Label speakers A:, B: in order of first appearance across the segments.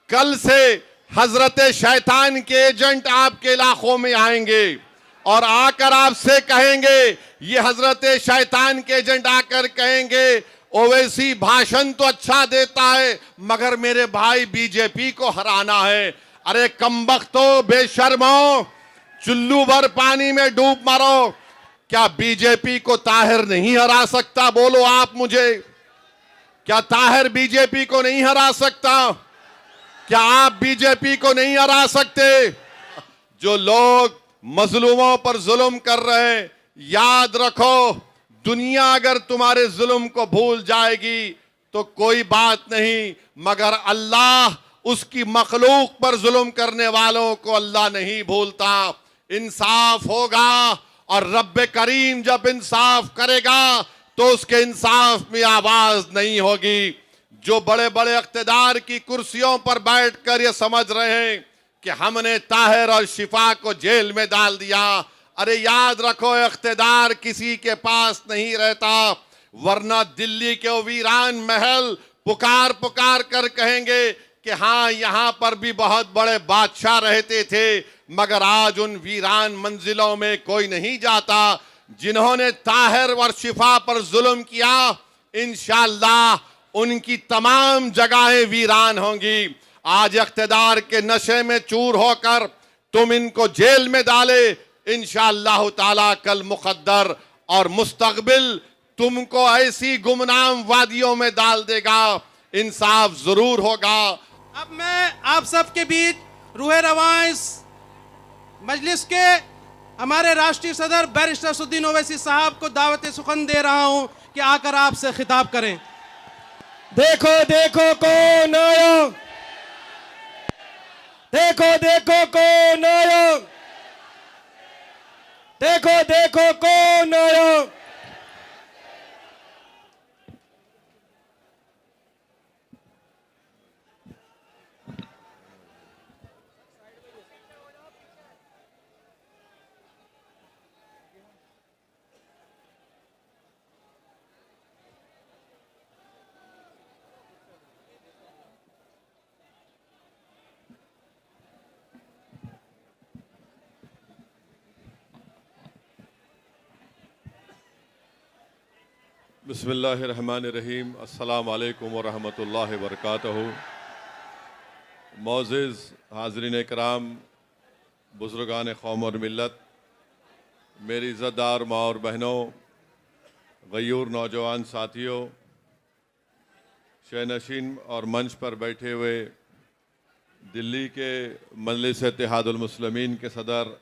A: कल से हजरत शैतान के एजेंट आपके इलाकों में आएंगे और आकर आपसे कहेंगे, ये हजरत शैतान के एजेंट आकर कहेंगे, ओवैसी भाषण तो अच्छा देता है मगर मेरे भाई बीजेपी को हराना है। अरे कमबख्तो, बेशर्मो, चुल्लू भर पानी में डूब मरो, क्या बीजेपी को ताहिर नहीं हरा सकता? बोलो आप मुझे, क्या ताहिर बीजेपी को नहीं हरा सकता? क्या आप बीजेपी को नहीं हरा सकते? जो लोग मजलूमों पर जुल्म कर रहे हैं, याद रखो, दुनिया अगर तुम्हारे जुल्म को भूल जाएगी तो कोई बात नहीं, मगर अल्लाह उसकी मखलूक पर जुल्म करने वालों को अल्लाह नहीं भूलता। इंसाफ होगा और रब्बे करीम जब इंसाफ करेगा तो उसके इंसाफ में आवाज नहीं होगी। जो बड़े बड़े इख्तिदार की कुर्सियों पर बैठकर ये समझ रहे हैं कि हमने ताहिर और शिफा को जेल में डाल दिया, अरे याद रखो, इख्तिदार किसी के पास नहीं रहता, वरना दिल्ली के वो वीरान महल पुकार पुकार कर कहेंगे कि हाँ, यहां पर भी बहुत बड़े बादशाह रहते थे, मगर आज उन वीरान मंजिलों में कोई नहीं जाता। जिन्होंने ताहिर और शिफा पर जुल्म किया, इंशाअल्लाह उनकी तमाम जगहें वीरान होंगी। आज इख्तिदार के नशे में चूर होकर तुम इनको जेल में डाले, इंशाअल्लाह ताला कल मुकद्दर और मुस्तकबिल तुमको ऐसी गुमनाम वादियों में डाल देगा। इंसाफ जरूर होगा।
B: अब मैं आप सबके बीच रूहे रवां इस मजलिस के हमारे राष्ट्रीय सदर बैरिस्टर असदुद्दीन ओवैसी साहब को दावत सुखन दे रहा हूं कि आकर आपसे खिताब करें।
C: देखो देखो कौन आया, देखो देखो कौन आया, देखो देखो कौन आया।
A: बिस्मिल्लाहिर्रहमानिर्रहीम। अस्सलाम वालेकुम व रहमतुल्लाहि व बरकातहू। मोअज़्ज़िज़ हाज़रीन कराम, बुज़ुर्गान कौम और मिल्लत, मेरी इज़्ज़तदार माँ और बहनों, गयूर नौजवान साथियों, शहनशीन और मंच पर बैठे हुए दिल्ली के मजलिस इत्तेहादुल मुस्लिमीन के सदर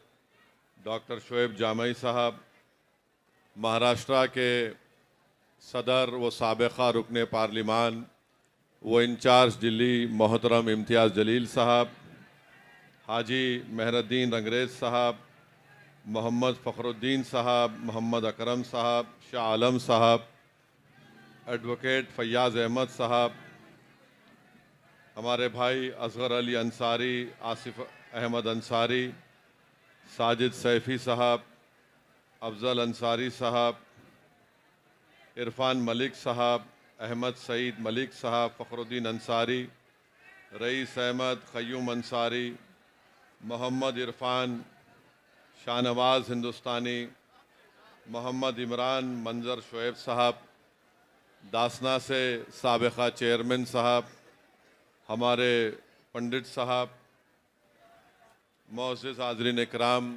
A: डॉक्टर शोएब जामई साहब, महाराष्ट्र के सदर व साबिक़ा रुकन पार्लिमान व इंचार्ज दिल्ली मोहतरम इम्तियाज़ जलील साहब, हाजी मेहरुद्दीन अंग्रेज़ साहब, मोहम्मद फ़खरुद्दीन साहब, मोहम्मद अकरम साहब, शाह आलम साहब, एडवोकेट फ़याज़ अहमद साहब, हमारे भाई असगर अली अंसारी, आसिफ अहमद अंसारी, साजिद सैफ़ी साहब, अफजल अंसारी साहब, इरफान मलिक साहब, अहमद सईद मलिक साहब, फ़खरुद्दीन अंसारी, रईस अहमद, क़य्यूम अंसारी, मोहम्मद इरफान, शाहनवाज़ हिंदुस्तानी, मोहम्मद इमरान, मंजर शोएब साहब, दासना से साबिक़ा चेयरमैन साहब, हमारे पंडित साहब, मोअज़्ज़िज़ हाज़रीन इकराम,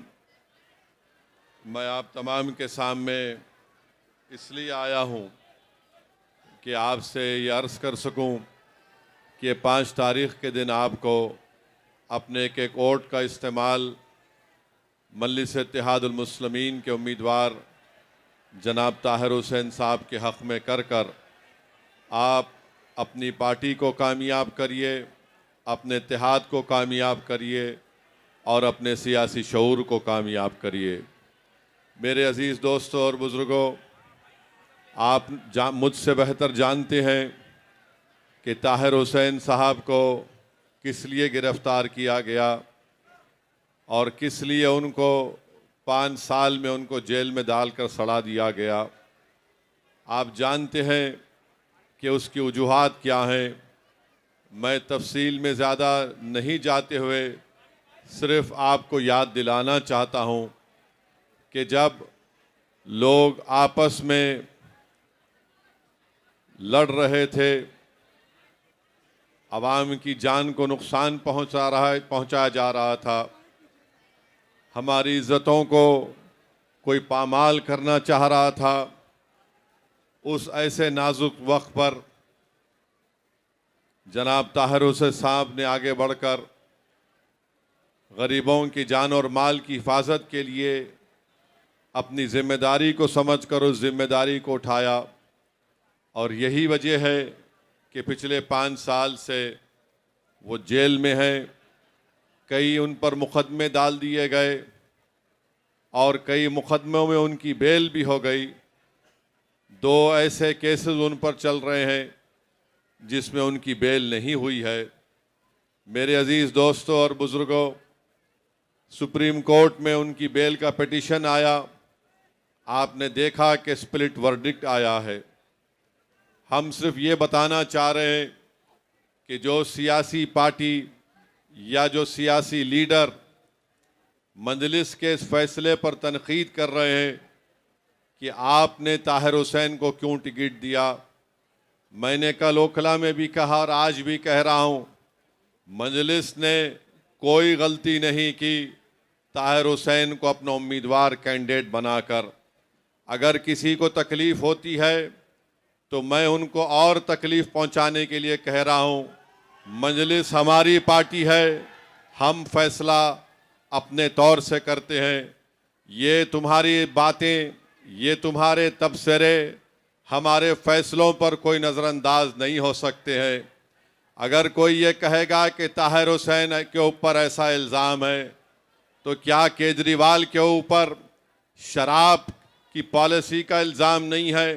A: मैं आप तमाम के सामने इसलिए आया हूँ कि आपसे ये अर्ज़ कर सकूँ कि 5 तारीख़ के दिन आपको अपने एक वोट का इस्तेमाल मजलिस इत्तेहादुल मुस्लिमीन के उम्मीदवार जनाब ताहिर हुसैन साहब के हक़ में कर कर आप अपनी पार्टी को कामयाब करिए, अपने इत्तेहाद को कामयाब करिए और अपने सियासी शऊर को कामयाब करिए। मेरे अज़ीज़ दोस्तों और बुज़ुर्गों, आप मुझसे बेहतर जानते हैं कि ताहिर हुसैन साहब को किस लिए गिरफ़्तार किया गया और किस लिए उनको 5 साल में उनको जेल में डालकर सड़ा दिया गया। आप जानते हैं कि उसकी वजूहात क्या हैं। मैं तफसील में ज़्यादा नहीं जाते हुए सिर्फ आपको याद दिलाना चाहता हूं कि जब लोग आपस में लड़ रहे थे, आवाम की जान को नुकसान पहुंचाया जा रहा था, हमारी इज़्ज़तों को कोई पामाल करना चाह रहा था, उस ऐसे नाजुक वक्त पर जनाब ताहिर हुसैन साहब ने आगे बढ़कर गरीबों की जान और माल की हिफाजत के लिए अपनी जिम्मेदारी को समझकर उस जिम्मेदारी को उठाया। और यही वजह है कि पिछले 5 साल से वो जेल में हैं। कई उन पर मुकदमे डाल दिए गए और कई मुकदमों में उनकी बेल भी हो गई। 2 ऐसे केसेस उन पर चल रहे हैं जिसमें उनकी बेल नहीं हुई है। मेरे अजीज़ दोस्तों और बुज़ुर्गों, सुप्रीम कोर्ट में उनकी बेल का पिटीशन आया, आपने देखा कि स्प्लिट वर्डिक्ट आया है। हम सिर्फ ये बताना चाह रहे हैं कि जो सियासी पार्टी या जो सियासी लीडर मजलिस के इस फैसले पर तनकीद कर रहे हैं कि आपने ताहिर हुसैन को क्यों टिकट दिया, मैंने कल ओखला में भी कहा और आज भी कह रहा हूँ, मजलिस ने कोई गलती नहीं की ताहिर हुसैन को अपना उम्मीदवार कैंडिडेट बनाकर। अगर किसी को तकलीफ़ होती है तो मैं उनको और तकलीफ़ पहुंचाने के लिए कह रहा हूं, मजलिस हमारी पार्टी है, हम फैसला अपने तौर से करते हैं। ये तुम्हारी बातें, ये तुम्हारे तबसरे हमारे फैसलों पर कोई नज़रअंदाज नहीं हो सकते हैं। अगर कोई ये कहेगा कि ताहिर हुसैन के ऊपर ऐसा इल्ज़ाम है, तो क्या केजरीवाल के ऊपर शराब की पॉलिसी का इल्ज़ाम नहीं है?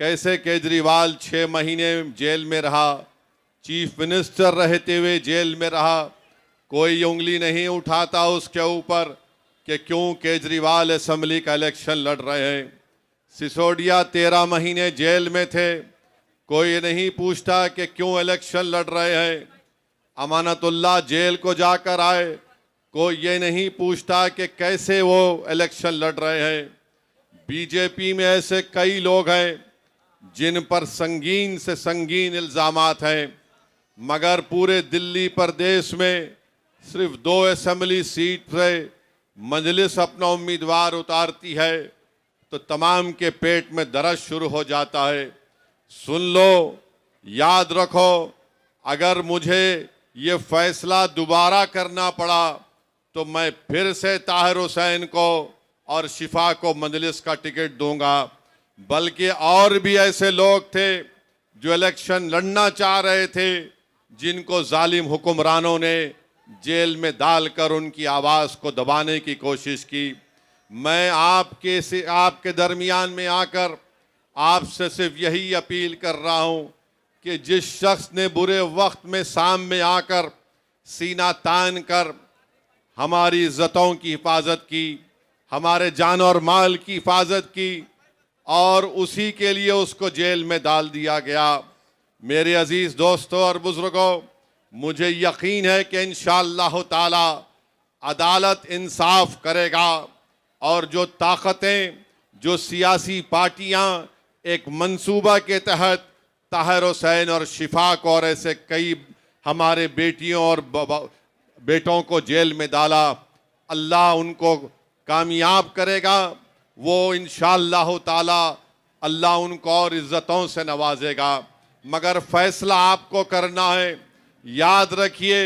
A: कैसे केजरीवाल 6 महीने जेल में रहा, चीफ मिनिस्टर रहते हुए जेल में रहा, कोई उंगली नहीं उठाता उसके ऊपर कि क्यों केजरीवाल असेंबली का इलेक्शन लड़ रहे हैं। सिसोदिया 13 महीने जेल में थे, कोई नहीं पूछता कि क्यों इलेक्शन लड़ रहे हैं। अमानतुल्लाह जेल को जाकर आए, कोई ये नहीं पूछता कि कैसे वो इलेक्शन लड़ रहे हैं। बीजेपी में ऐसे कई लोग हैं जिन पर संगीन से संगीन इल्ज़ामात हैं, मगर पूरे दिल्ली प्रदेश में सिर्फ 2 असेंबली सीट से मजलिस अपना उम्मीदवार उतारती है तो तमाम के पेट में दर्द शुरू हो जाता है। सुन लो, याद रखो, अगर मुझे ये फैसला दोबारा करना पड़ा तो मैं फिर से ताहिर हुसैन को और शिफा को मजलिस का टिकट दूंगा। बल्कि और भी ऐसे लोग थे जो इलेक्शन लड़ना चाह रहे थे, जिनको जालिम हुक्मरानों ने जेल में डालकर उनकी आवाज़ को दबाने की कोशिश की। मैं आपके दरमियान में आकर आपसे सिर्फ यही अपील कर रहा हूं कि जिस शख्स ने बुरे वक्त में सामने आकर सीना तान कर हमारी इज़्ज़तों की हिफाजत की, हमारे जान और माल की हिफाजत की, और उसी के लिए उसको जेल में डाल दिया गया। मेरे अजीज़ दोस्तों और बुज़ुर्गों, मुझे यकीन है कि इंशाअल्लाह ताला अदालत इंसाफ करेगा और जो ताकतें, जो सियासी पार्टियां एक मंसूबा के तहत ताहिर हुसैन और शिफा को और ऐसे कई हमारे बेटियों और बेटों को जेल में डाला, अल्लाह उनको कामयाब करेगा। वो इंशाअल्लाह ताला अल्लाह उनको और इज़्ज़तों से नवाजेगा। मगर फैसला आपको करना है। याद रखिए,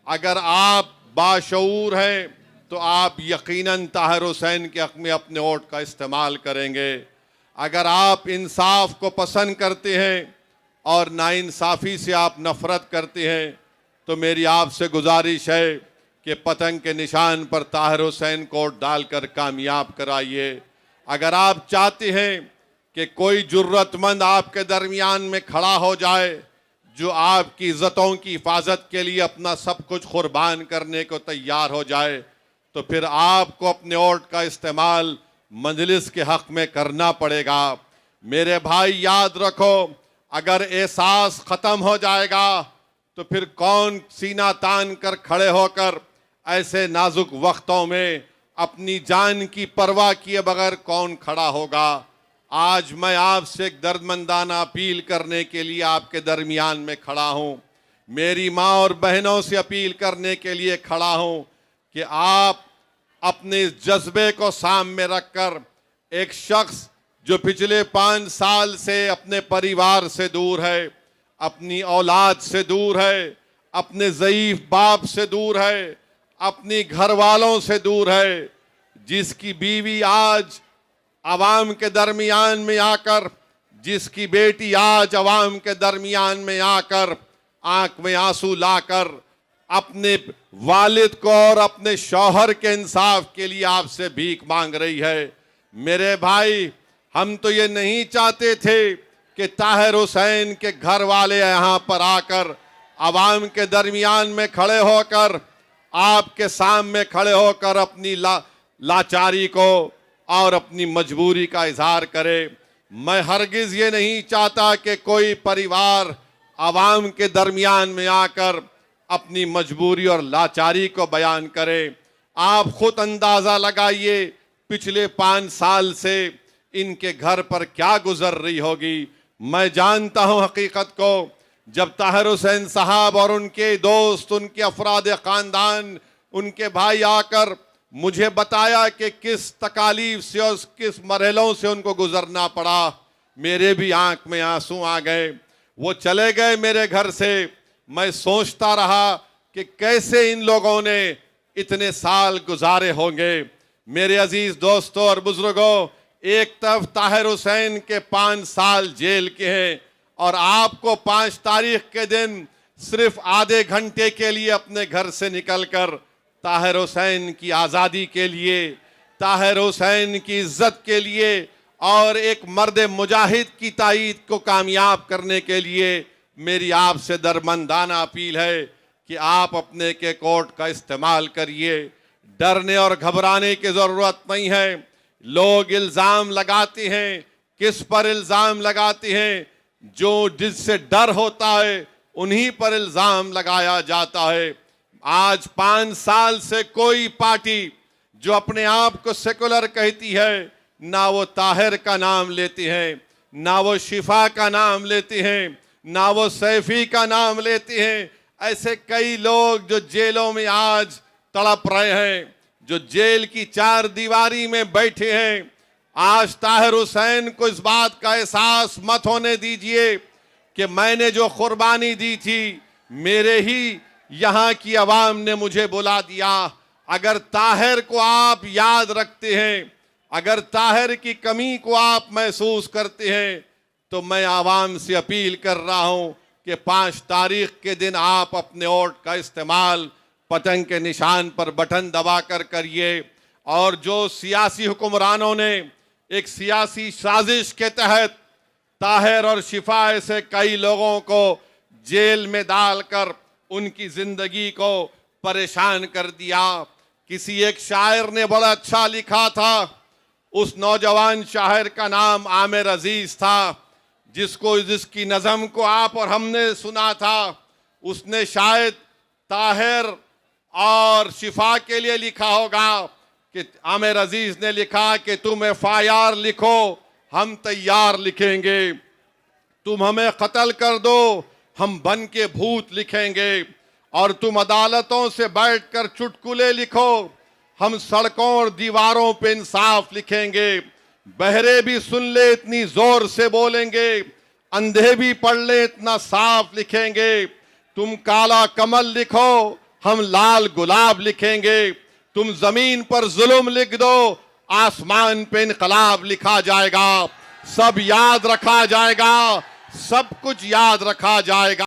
A: अगर आप बाशऊर हैं तो आप यकीनन ताहिर हुसैन के हक़ में अपने वोट का इस्तेमाल करेंगे। अगर आप इंसाफ को पसंद करते हैं और नाइंसाफ़ी से आप नफ़रत करते हैं तो मेरी आपसे गुजारिश है कि पतंग के निशान पर ताहिर हुसैन को डालकर कामयाब कराइए। अगर आप चाहते हैं कि कोई जुर्रतमंद आपके दरमियान में खड़ा हो जाए जो आपकी इज़्ज़तों की हिफाजत के लिए अपना सब कुछ कुर्बान करने को तैयार हो जाए, तो फिर आपको अपने वोट का इस्तेमाल मजलिस के हक़ में करना पड़ेगा। मेरे भाई याद रखो, अगर एहसास ख़त्म हो जाएगा तो फिर कौन सीना तान कर खड़े होकर ऐसे नाजुक वक्तों में अपनी जान की परवाह किए बगैर कौन खड़ा होगा। आज मैं आपसे एक दर्दमंदाना अपील करने के लिए आपके दरमियान में खड़ा हूं। मेरी माँ और बहनों से अपील करने के लिए खड़ा हूं कि आप अपने इस जज्बे को सामने रखकर एक शख्स जो पिछले 5 साल से अपने परिवार से दूर है, अपनी औलाद से दूर है, अपने ज़ईफ बाप से दूर है, अपनी घर वालों से दूर है, जिसकी बीवी आज अवाम के दरमियान में आकर, जिसकी बेटी आज अवाम के दरमियान में आकर आंख में आंसू लाकर अपने वालिद को और अपने शौहर के इंसाफ के लिए आपसे भीख मांग रही है। मेरे भाई, हम तो ये नहीं चाहते थे कि ताहिर हुसैन के घर वाले यहाँ पर आकर अवाम के दरमियान में खड़े होकर, आपके सामने खड़े होकर अपनी लाचारी को और अपनी मजबूरी का इजहार करे। मैं हरगिज ये नहीं चाहता कि कोई परिवार अवाम के दरमियान में आकर अपनी मजबूरी और लाचारी को बयान करे। आप खुद अंदाज़ा लगाइए पिछले 5 साल से इनके घर पर क्या गुजर रही होगी। मैं जानता हूं हकीकत को। जब ताहिर हुसैन साहब और उनके दोस्त, उनके अफराद ख़ानदान, उनके भाई आकर मुझे बताया कि किस तकालीफ से और किस मरहलों से उनको गुजरना पड़ा, मेरे भी आंख में आंसू आ गए। वो चले गए मेरे घर से। मैं सोचता रहा कि कैसे इन लोगों ने इतने साल गुजारे होंगे। मेरे अजीज दोस्तों और बुजुर्गों, एक तरफ ताहिर हुसैन के 5 साल जेल के हैं और आपको 5 तारीख के दिन सिर्फ आधे घंटे के लिए अपने घर से निकलकर ताहिर हुसैन की आज़ादी के लिए, ताहिर हुसैन की इज्जत के लिए और एक मर्द मुजाहिद की ताईद को कामयाब करने के लिए मेरी आपसे दरमंदाना अपील है कि आप अपने के कोर्ट का इस्तेमाल करिए। डरने और घबराने की ज़रूरत नहीं है। लोग इल्ज़ाम लगाते हैं, किस पर इल्ज़ाम लगाते हैं? जो जिससे डर होता है उन्हीं पर इल्ज़ाम लगाया जाता है। आज 5 साल से कोई पार्टी जो अपने आप को सेकुलर कहती है, ना वो ताहिर का नाम लेती है, ना वो शिफा का नाम लेती हैं, ना वो सैफी का नाम लेती हैं। ऐसे कई लोग जो जेलों में आज तड़प रहे हैं, जो जेल की 4 दीवारी में बैठे हैं। आज ताहिर हुसैन को इस बात का एहसास मत होने दीजिए कि मैंने जो कुर्बानी दी थी, मेरे ही यहाँ की आवाम ने मुझे बुला दिया। अगर ताहिर को आप याद रखते हैं, अगर ताहिर की कमी को आप महसूस करते हैं, तो मैं आवाम से अपील कर रहा हूँ कि 5 तारीख के दिन आप अपने वोट का इस्तेमाल पतंग के निशान पर बटन दबाकर करिए। और जो सियासी हुक्मरानों ने एक सियासी साजिश के तहत ताहिर और शिफा ऐसे कई लोगों को जेल में डालकर उनकी जिंदगी को परेशान कर दिया। किसी एक शायर ने बड़ा अच्छा लिखा था, उस नौजवान शायर का नाम आमिर अजीज था, जिसकी नज़म को आप और हमने सुना था। उसने शायद ताहिर और शिफा के लिए लिखा होगा कि आमिर अजीज ने लिखा कि तुम FIR लिखो, हम तैयार लिखेंगे। तुम हमें कत्ल कर दो, हम बन के भूत लिखेंगे। और तुम अदालतों से बैठकर चुटकुले लिखो, हम सड़कों और दीवारों पे इंसाफ लिखेंगे। बहरे भी सुन ले इतनी जोर से बोलेंगे, अंधे भी पढ़ ले इतना साफ लिखेंगे। तुम काला कमल लिखो, हम लाल गुलाब लिखेंगे। तुम जमीन पर जुल्म लिख दो, आसमान पे इनकलाब लिखा जाएगा। सब याद रखा जाएगा, सब कुछ याद रखा जाएगा।